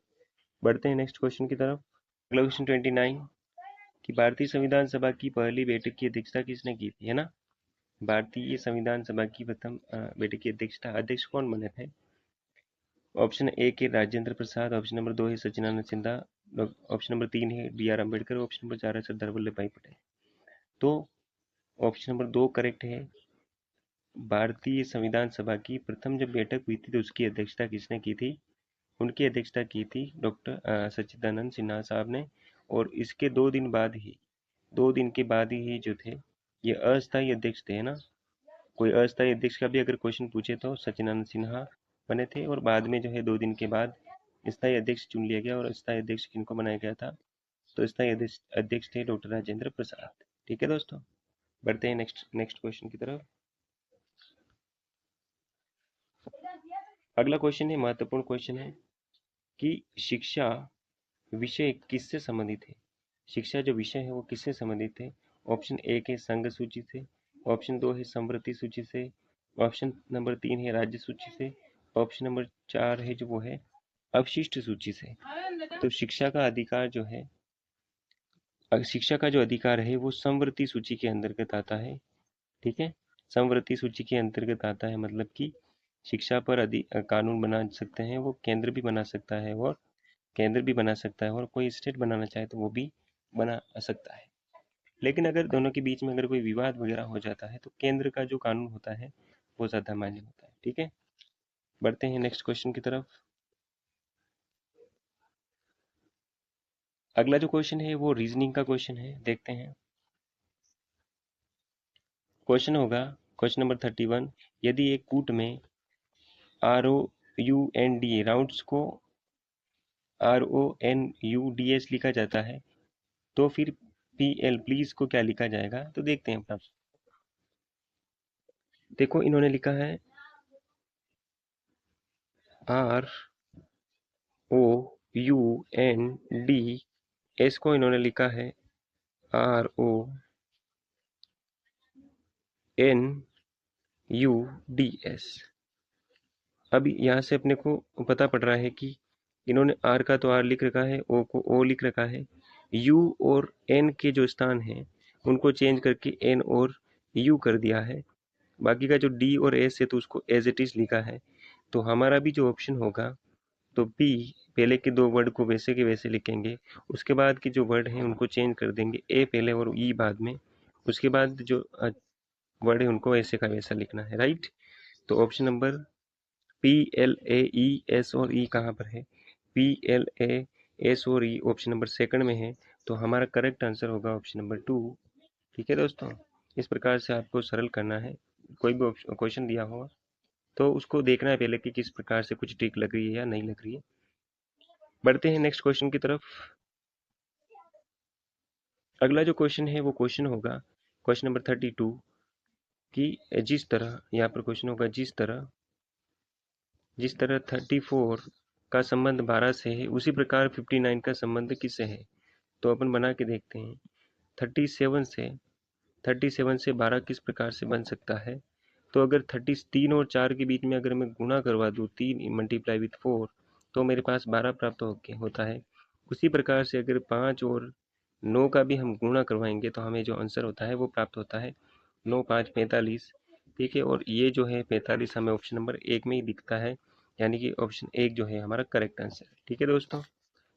बढ़ते हैं नेक्स्ट क्वेश्चन की तरफ। अगला क्वेश्चन 29 कि भारतीय संविधान सभा की पहली बैठक की अध्यक्षता किसने की थी, है ना? भारतीय संविधान सभा की प्रथम बैठक की अध्यक्ष कौन बने थे? ऑप्शन ए के राजेंद्र प्रसाद, ऑप्शन नंबर 2 है सच्चिदानंद सिन्हा, ऑप्शन नंबर 3 है B R Ambedkar, option number 4 है सरदार वल्लभ भाई पटेल। तो ऑप्शन नंबर 2 करेक्ट है। भारतीय संविधान सभा की प्रथम जब बैठक हुई थी तो उसकी अध्यक्षता किसने की थी? उनकी अध्यक्षता की थी डॉक्टर सच्चिदानंद सिन्हा साहब ने। और इसके 2 दिन बाद ही, 2 दिन के बाद ही जो थे ये अस्थायी अध्यक्ष थे, ना? कोई अस्थायी अध्यक्ष का भी अगर क्वेश्चन पूछे तो सच्चिदानंद सिन्हा बने थे, और बाद में जो है 2 दिन के बाद स्थायी अध्यक्ष चुन लिया गया। और स्थायी अध्यक्ष किनको बनाया गया था? तो स्थायी अध्यक्ष थे डॉक्टर राजेंद्र प्रसाद। ठीक है दोस्तों, बढ़ते हैं नेक्स्ट नेक्स्ट क्वेश्चन की तरफ। अगला क्वेश्चन है, महत्वपूर्ण क्वेश्चन है कि शिक्षा विषय किससे संबंधित है? शिक्षा जो विषय है वो किससे संबंधित है? ऑप्शन ए है संघ सूची से, ऑप्शन 2 है समवर्ती सूची से, ऑप्शन नंबर 3 है राज्य सूची से, ऑप्शन नंबर 4 है जो वो है अवशिष्ट सूची से। तो शिक्षा का जो अधिकार है वो समवर्ती सूची के अंतर्गत आता है। ठीक है, समवर्ती सूची के अंतर्गत आता है, मतलब कि शिक्षा पर कानून बना सकते हैं वो केंद्र भी बना सकता है, और कोई स्टेट बनाना चाहे तो वो भी बना सकता है। लेकिन अगर दोनों के बीच में अगर कोई विवाद वगैरह हो जाता है तो केंद्र का जो कानून होता है वो ज्यादा मान्य होता है। ठीक है, बढ़ते हैं नेक्स्ट क्वेश्चन की तरफ। अगला जो क्वेश्चन है वो रीजनिंग का क्वेश्चन है, देखते हैं। क्वेश्चन होगा क्वेश्चन नंबर 31, यदि एक कूट में ROUND राउंड्स को RONUDS लिखा जाता है तो फिर PL प्लीज को क्या लिखा जाएगा? तो देखते हैं अपना। देखो इन्होंने लिखा है ROUND, को इन्होंने लिखा है RONUDS। अब यहाँ से अपने को पता पड़ रहा है कि इन्होंने आर का तो आर लिख रखा है, ओ को ओ लिख रखा है, यू और एन के जो स्थान हैं उनको चेंज करके एन और यू कर दिया है। बाकी का जो डी और एस है तो उसको एज इट इज लिखा है। तो हमारा भी जो ऑप्शन होगा तो बी, पहले के 2 वर्ड को वैसे के वैसे लिखेंगे, उसके बाद के जो वर्ड हैं उनको चेंज कर देंगे, ए पहले और ई बाद में, उसके बाद जो वर्ड है उनको ऐसे का वैसा लिखना है। राइट, तो ऑप्शन नंबर PLAE, S और E कहाँ पर है? PLAS और E ऑप्शन नंबर सेकंड में है, तो हमारा करेक्ट आंसर होगा ऑप्शन नंबर 2। ठीक है दोस्तों, इस प्रकार से आपको सरल करना है। कोई भी क्वेश्चन दिया होगा तो उसको देखना है पहले कि किस प्रकार से कुछ ट्रिक लग रही है या नहीं लग रही है। बढ़ते हैं नेक्स्ट क्वेश्चन की तरफ। अगला जो क्वेश्चन है वो क्वेश्चन होगा क्वेश्चन नंबर 32, कि जिस तरह यहाँ पर क्वेश्चन होगा, जिस तरह 34 का संबंध 12 से है उसी प्रकार 59 का संबंध किससे है। तो अपन बना के देखते हैं। 37 से 12 किस प्रकार से बन सकता है। तो अगर 3 और 4 के बीच में अगर मैं गुणा करवा दूँ, 3 मल्टीप्लाई विथ 4, तो मेरे पास 12 प्राप्त होता है। उसी प्रकार से अगर 5 और 9 का भी हम गुणा करवाएंगे तो हमें जो आंसर होता है वो प्राप्त होता है 9 5 45। ठीक है, और ये जो है 45 हमें ऑप्शन नंबर 1 में ही दिखता है, यानी कि ऑप्शन 1 जो है हमारा करेक्ट आंसर। ठीक है दोस्तों,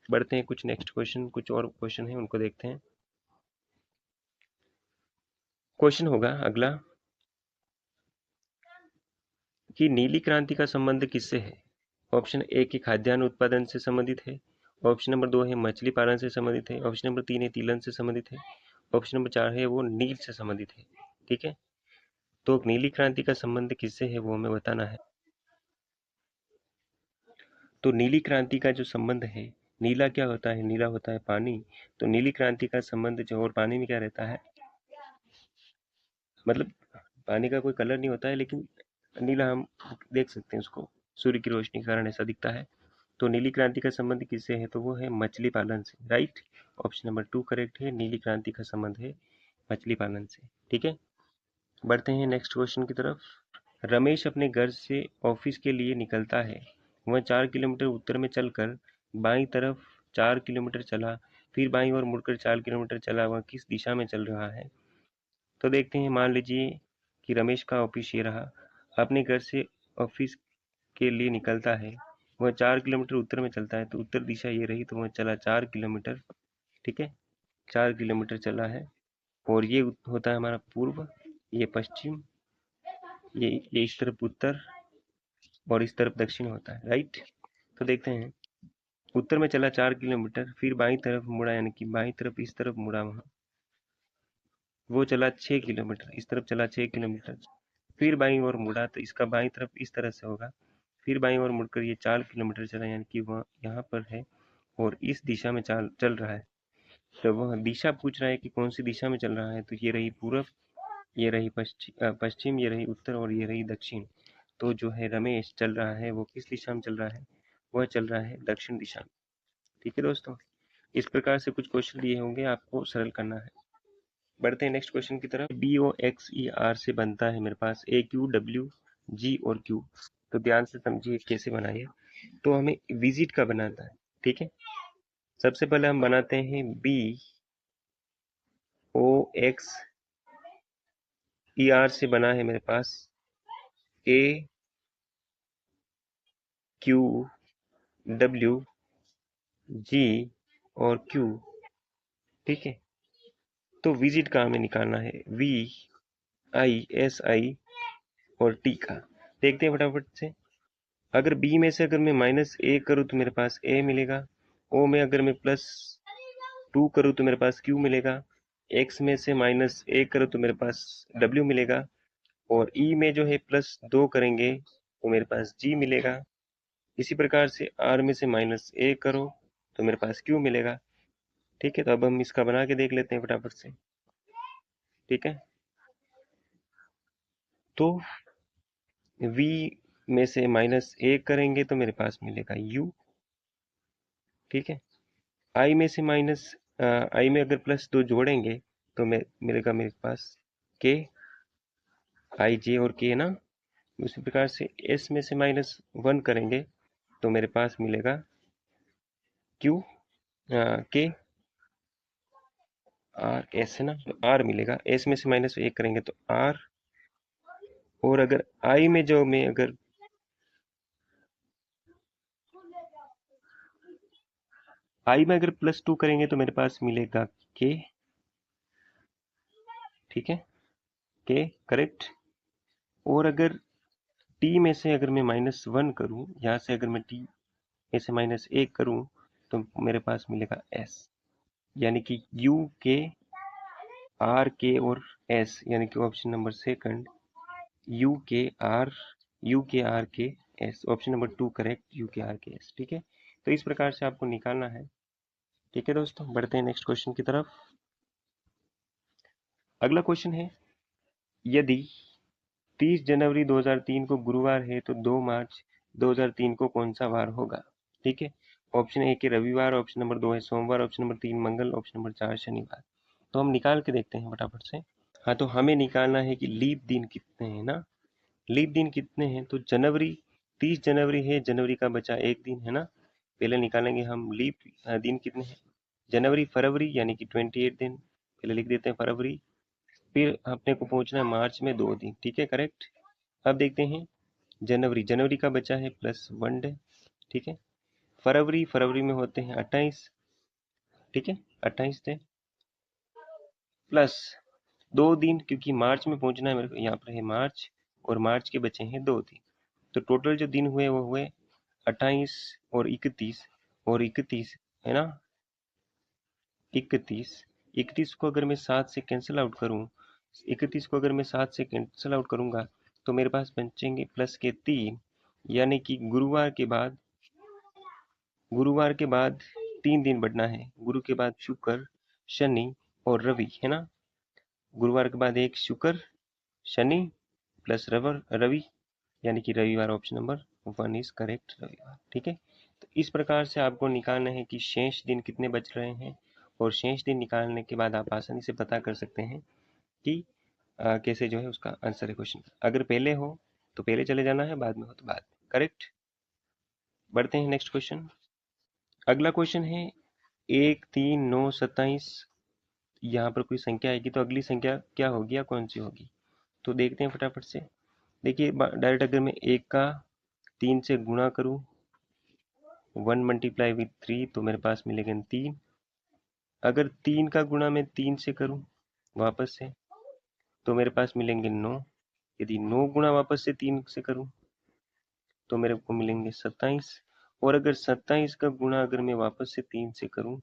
बढ़ते हैं कुछ नेक्स्ट क्वेश्चन, कुछ और क्वेश्चन है उनको देखते हैं। क्वेश्चन होगा अगला कि नीली क्रांति का संबंध किससे है। ऑप्शन ए की खाद्यान्न उत्पादन से संबंधित है, ऑप्शन नंबर 2 है मछली पालन से संबंधित है, ऑप्शन नंबर 3 है तिलहन से संबंधित है, ऑप्शन नंबर 4 है वो नील से संबंधित है। ठीक है, तो नीली क्रांति का संबंध किससे है वो हमें बताना है। तो नीली क्रांति का जो संबंध है, नीला क्या होता है, नीला होता है पानी। तो नीली क्रांति का संबंध जो, और पानी में क्या रहता है, मतलब पानी का कोई कलर नहीं होता है, लेकिन नीला हम देख सकते हैं उसको, सूर्य की रोशनी के कारण ऐसा दिखता है। तो नीली क्रांति का संबंध किससे है, तो वो है मछली पालन से। राइट, ऑप्शन नंबर 2 करेक्ट है, नीली क्रांति का संबंध है मछली पालन से। ठीक है, बढ़ते हैं नेक्स्ट क्वेश्चन की तरफ। रमेश अपने घर से ऑफिस के लिए निकलता है। वह 4 किलोमीटर उत्तर में चलकर बाईं तरफ 4 किलोमीटर चला, फिर बाईं ओर मुड़कर 4 किलोमीटर चला। वह किस दिशा में चल रहा है। तो देखते हैं, मान लीजिए कि रमेश का ऑफिस ये रहा, अपने घर से ऑफिस के लिए निकलता है, वह 4 किलोमीटर उत्तर में चलता है, तो उत्तर दिशा ये रही, तो वह चला 4 किलोमीटर। ठीक है, 4 किलोमीटर चला है, और ये होता है हमारा पूर्व, ये पश्चिम, ये इस तरफ उत्तर, और इस तरफ दक्षिण होता है। राइट, तो देखते हैं, उत्तर में चला 4 किलोमीटर, फिर बाईं तरफ मुड़ा, यानी कि बाईं तरफ इस तरफ मुड़ा, वहां वो चला 6 किलोमीटर, इस तरफ चला 6 किलोमीटर, फिर बाईं ओर मुड़ा, तो इसका बाईं तरफ इस तरह से होगा, फिर बाईं ओर मुड़कर ये 4 किलोमीटर चला, यानी कि वह यहाँ पर है और इस दिशा में चल चल रहा है। तो वह दिशा पूछ रहा है कि कौन सी दिशा में चल रहा है, तो ये रही पूरब, ये रही पश्चिम, ये रही उत्तर, और ये रही दक्षिण। तो जो है रमेश चल रहा है वो किस दिशा में चल रहा है, वह चल रहा है दक्षिण दिशा में। ठीक है दोस्तों, इस प्रकार से कुछ क्वेश्चन दिए होंगे, आपको सरल करना है। बढ़ते हैं नेक्स्ट क्वेश्चन की तरफ। B O X E R से बनता है मेरे पास ए क्यू डब्ल्यू जी और क्यू। तो ध्यान से समझिए कैसे बनाइए। तो हमें विजिट का बनाना है। ठीक है, सबसे पहले हम बनाते हैं B O X E R से बना है मेरे पास ए क्यू डब्ल्यू जी और क्यू। ठीक है, तो विजिट का हमें निकालना है वी आई एस आई और टी का। देखते हैं फटाफट से। अगर बी में से अगर मैं -a करूँ तो मेरे पास a मिलेगा, ओ में अगर मैं +2 करूँ तो मेरे पास q मिलेगा, x में से -a करूँ तो मेरे पास w मिलेगा, और e में जो है +2 करेंगे तो मेरे पास g मिलेगा। इसी प्रकार से r में से -a करो तो मेरे पास q मिलेगा। ठीक है, तो अब हम इसका बना के देख लेते हैं फटाफट से। ठीक है, तो v में से -a करेंगे तो मेरे पास मिलेगा u। ठीक है, आई में से आई में अगर +2 जोड़ेंगे तो मिलेगा मेरे पास के, आई जे और के ना। उसी प्रकार से एस में से -1 करेंगे तो मेरे पास मिलेगा क्यू, के आर एस है ना, तो आर मिलेगा। एस में से -1 करेंगे तो आर, और अगर आई में जो मैं अगर आई में अगर +2 करेंगे तो मेरे पास मिलेगा के। ठीक है, के करेक्ट। और अगर टी में से अगर मैं -1 करूं, यहाँ से अगर मैं टी में से -1 करूं तो मेरे पास मिलेगा एस, यानी कि यू के आर के और एस, यानी कि ऑप्शन नंबर सेकंड यू के आर के S, option number 2 correct, you के आर के एस। ठीक है, तो इस प्रकार से आपको निकालना है। ठीक है दोस्तों, बढ़ते हैं नेक्स्ट क्वेश्चन की तरफ। अगला क्वेश्चन है, यदि 30 जनवरी 2003 को गुरुवार है तो 2 मार्च 2003 को कौन सा वार होगा? ठीक है, ऑप्शन ए के रविवार, ऑप्शन नंबर 2 है सोमवार, ऑप्शन नंबर 3 मंगल, ऑप्शन नंबर 4 शनिवार। तो हम निकाल के देखते हैं फटाफट से। हाँ, तो हमें निकालना है कि लीप दिन कितने हैं ना। लीप दिन कितने हैं? तो जनवरी 30 जनवरी है, जनवरी का बचा एक दिन है ना। पहले निकालेंगे हम लीप दिन कितने हैं। जनवरी फरवरी यानी कि 28 दिन, पहले लिख देते हैं फरवरी। फिर अपने को पहुंचना है मार्च में 2 दिन, ठीक है करेक्ट। अब देखते हैं जनवरी, जनवरी का बचा है +1 डे, ठीक है। फरवरी, फरवरी में होते हैं 28, ठीक है, 28 डे प्लस 2 दिन, क्योंकि मार्च में पहुंचना है मेरे को, यहाँ पर है मार्च और मार्च के बचे हैं 2 दिन। तो टोटल जो दिन हुए वो हुए 28 और 31, और 31 है ना, 31 को अगर मैं 7 से कैंसिल आउट करूं, 31 को अगर मैं 7 से कैंसिल आउट करूंगा तो मेरे पास बचेंगे प्लस के 3, यानी कि गुरुवार के बाद 3 दिन बढ़ना है। गुरु के बाद शुक्र, शनि और रवि है ना। गुरुवार के बाद एक शुक्र, शनि प्लस रवि, यानी कि रविवार। ऑप्शन नंबर 1 इज करेक्ट, रविवार, ठीक है। तो इस प्रकार से आपको निकालना है कि शेष दिन कितने बच रहे हैं, और शेष दिन निकालने के बाद आप आसानी से पता कर सकते हैं कि कैसे जो है उसका आंसर है क्वेश्चन। अगर पहले हो तो पहले चले जाना है, बाद में हो तो बाद में, करेक्ट। बढ़ते हैं नेक्स्ट क्वेश्चन। अगला क्वेश्चन है 1, 3, 9, 27। यहाँ पर कोई संख्या आएगी तो अगली संख्या क्या होगी या कौन सी होगी, तो देखते हैं फटाफट से। देखिए डायरेक्ट अगर मैं 1 का 3 से गुणा करूं, 1 मल्टीप्लाई विथ 3, तो मेरे पास मिलेगा 3। अगर 3 का गुणा मैं 3 से करूं वापस से, तो मेरे पास मिलेंगे 9। यदि 9 गुणा वापस से 3 से करूं तो मेरे को मिलेंगे 27। और अगर 27 का गुणा अगर मैं वापस से 3 से करूं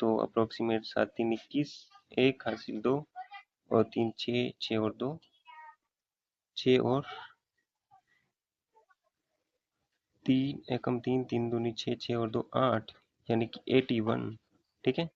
तो अप्रोक्सीमेट 7 3 21, 1 हासिल 2 और 3 6, 6 और 2 6 और 3 एकम 3, 3 दूनी 6, 6 और 2 8, यानी कि 81, ठीक है।